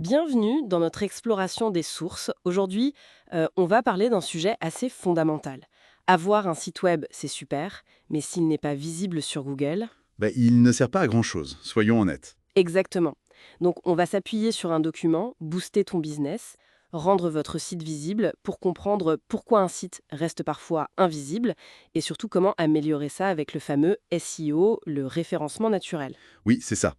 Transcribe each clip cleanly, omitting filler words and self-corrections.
Bienvenue dans notre exploration des sources. Aujourd'hui, on va parler d'un sujet assez fondamental. Avoir un site web, c'est super, mais s'il n'est pas visible sur Google, Il ne sert pas à grand-chose, soyons honnêtes. exactement. Donc, on va s'appuyer sur un document, booster ton business, rendre votre site visible pour comprendre pourquoi un site reste parfois invisible et surtout comment améliorer ça avec le fameux SEO, le référencement naturel. Oui, c'est ça.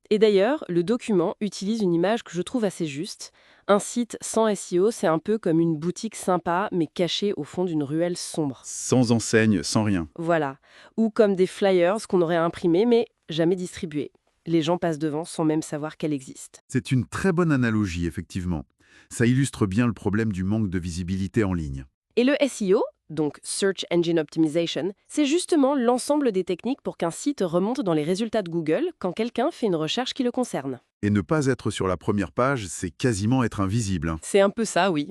Et d'ailleurs, le document utilise une image que je trouve assez juste. Un site sans SEO, c'est un peu comme une boutique sympa, mais cachée au fond d'une ruelle sombre. Sans enseigne, sans rien. Voilà. Ou comme des flyers qu'on aurait imprimés, mais jamais distribués. Les gens passent devant sans même savoir qu'elle existe. C'est une très bonne analogie, effectivement. Ça illustre bien le problème du manque de visibilité en ligne. Et le SEO, donc Search Engine Optimization, c'est justement l'ensemble des techniques pour qu'un site remonte dans les résultats de Google quand quelqu'un fait une recherche qui le concerne. Et ne pas être sur la première page, c'est quasiment être invisible, hein. C'est un peu ça, oui.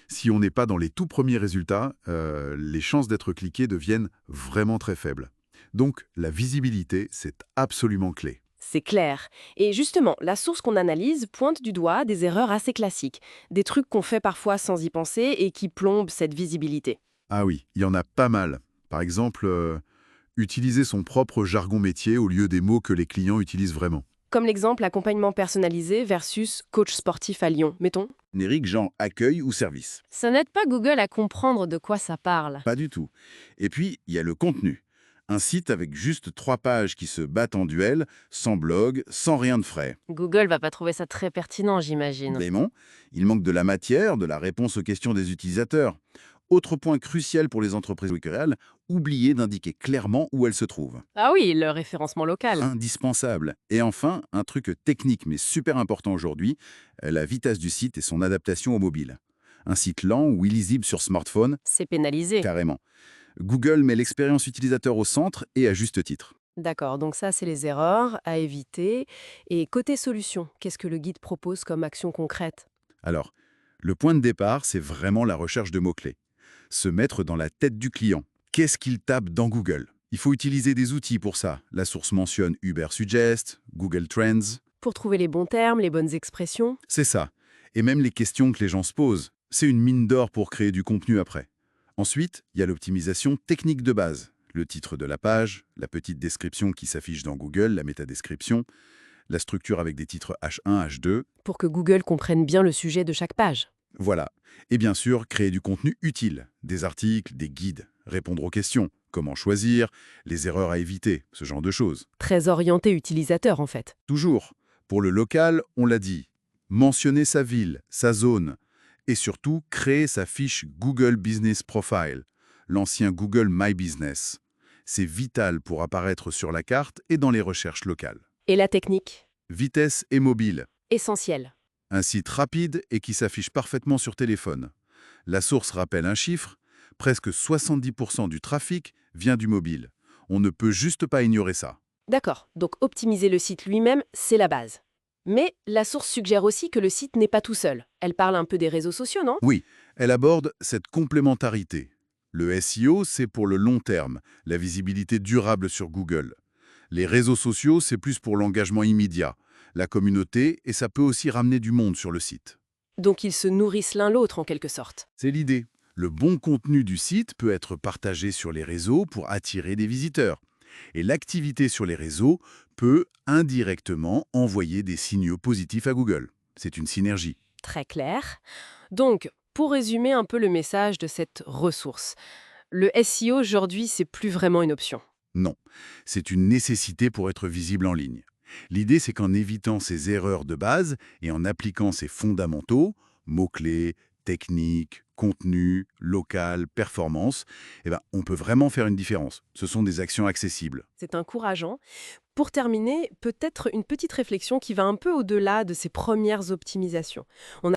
Si on n'est pas dans les tout premiers résultats, les chances d'être cliqué deviennent vraiment très faibles. Donc, la visibilité, c'est absolument clé. C'est clair. Et justement, la source qu'on analyse pointe du doigt des erreurs assez classiques, des trucs qu'on fait parfois sans y penser et qui plombent cette visibilité. Ah oui, il y en a pas mal. Par exemple, utiliser son propre jargon métier au lieu des mots que les clients utilisent vraiment. Comme l'exemple accompagnement personnalisé versus coach sportif à Lyon, mettons. Générique genre accueil ou service. Ça n'aide pas Google à comprendre de quoi ça parle. Pas du tout. Et puis, il y a le contenu. Un site avec juste 3 pages qui se battent en duel, sans blog, sans rien de frais. Google va pas trouver ça très pertinent, j'imagine. Démon, il manque de la matière, de la réponse aux questions des utilisateurs. Autre point crucial pour les entreprises locales, oublier d'indiquer clairement où elles se trouvent. Ah oui, le référencement local. Indispensable. Et enfin, un truc technique mais super important aujourd'hui, la vitesse du site et son adaptation au mobile. Un site lent ou illisible sur smartphone, C'est pénalisé. carrément. Google met l'expérience utilisateur au centre et à juste titre. D'accord, donc ça, c'est les erreurs à éviter. Et côté solution, qu'est-ce que le guide propose comme action concrète? Alors, le point de départ, c'est vraiment la recherche de mots-clés. Se mettre dans la tête du client. Qu'est-ce qu'il tape dans Google? Il faut utiliser des outils pour ça. La source mentionne Uber Suggest, Google Trends. Pour trouver les bons termes, les bonnes expressions. C'est ça. Et même les questions que les gens se posent. C'est une mine d'or pour créer du contenu après. Ensuite, il y a l'optimisation technique de base. Le titre de la page, la petite description qui s'affiche dans Google, la métadescription, la structure avec des titres H1, H2. Pour que Google comprenne bien le sujet de chaque page. Voilà. Et bien sûr, créer du contenu utile. Des articles, des guides, répondre aux questions, comment choisir, les erreurs à éviter, ce genre de choses. Très orienté utilisateur, en fait. Toujours. Pour le local, on l'a dit. Mentionner sa ville, sa zone. Et surtout, créer sa fiche Google Business Profile, l'ancien Google My Business. C'est vital pour apparaître sur la carte et dans les recherches locales. Et la technique? Vitesse et mobile. Essentiel. Un site rapide et qui s'affiche parfaitement sur téléphone. La source rappelle un chiffre, presque 70% du trafic vient du mobile. On ne peut juste pas ignorer ça. D'accord, donc optimiser le site lui-même, c'est la base. Mais la source suggère aussi que le site n'est pas tout seul. Elle parle un peu des réseaux sociaux, non? Oui, elle aborde cette complémentarité. Le SEO, c'est pour le long terme, la visibilité durable sur Google. Les réseaux sociaux, c'est plus pour l'engagement immédiat, la communauté, et ça peut aussi ramener du monde sur le site. Donc ils se nourrissent l'un l'autre en quelque sorte. C'est l'idée. Le bon contenu du site peut être partagé sur les réseaux pour attirer des visiteurs. Et l'activité sur les réseaux peut indirectement envoyer des signaux positifs à Google. C'est une synergie. Très clair. Donc, pour résumer un peu le message de cette ressource, le SEO aujourd'hui, c'est plus vraiment une option. Non, c'est une nécessité pour être visible en ligne. L'idée, c'est qu'en évitant ces erreurs de base et en appliquant ces fondamentaux, mots-clés, techniques, contenu, local, performance, on peut vraiment faire une différence. Ce sont des actions accessibles. C'est encourageant. Pour terminer, peut-être une petite réflexion qui va un peu au-delà de ces premières optimisations. On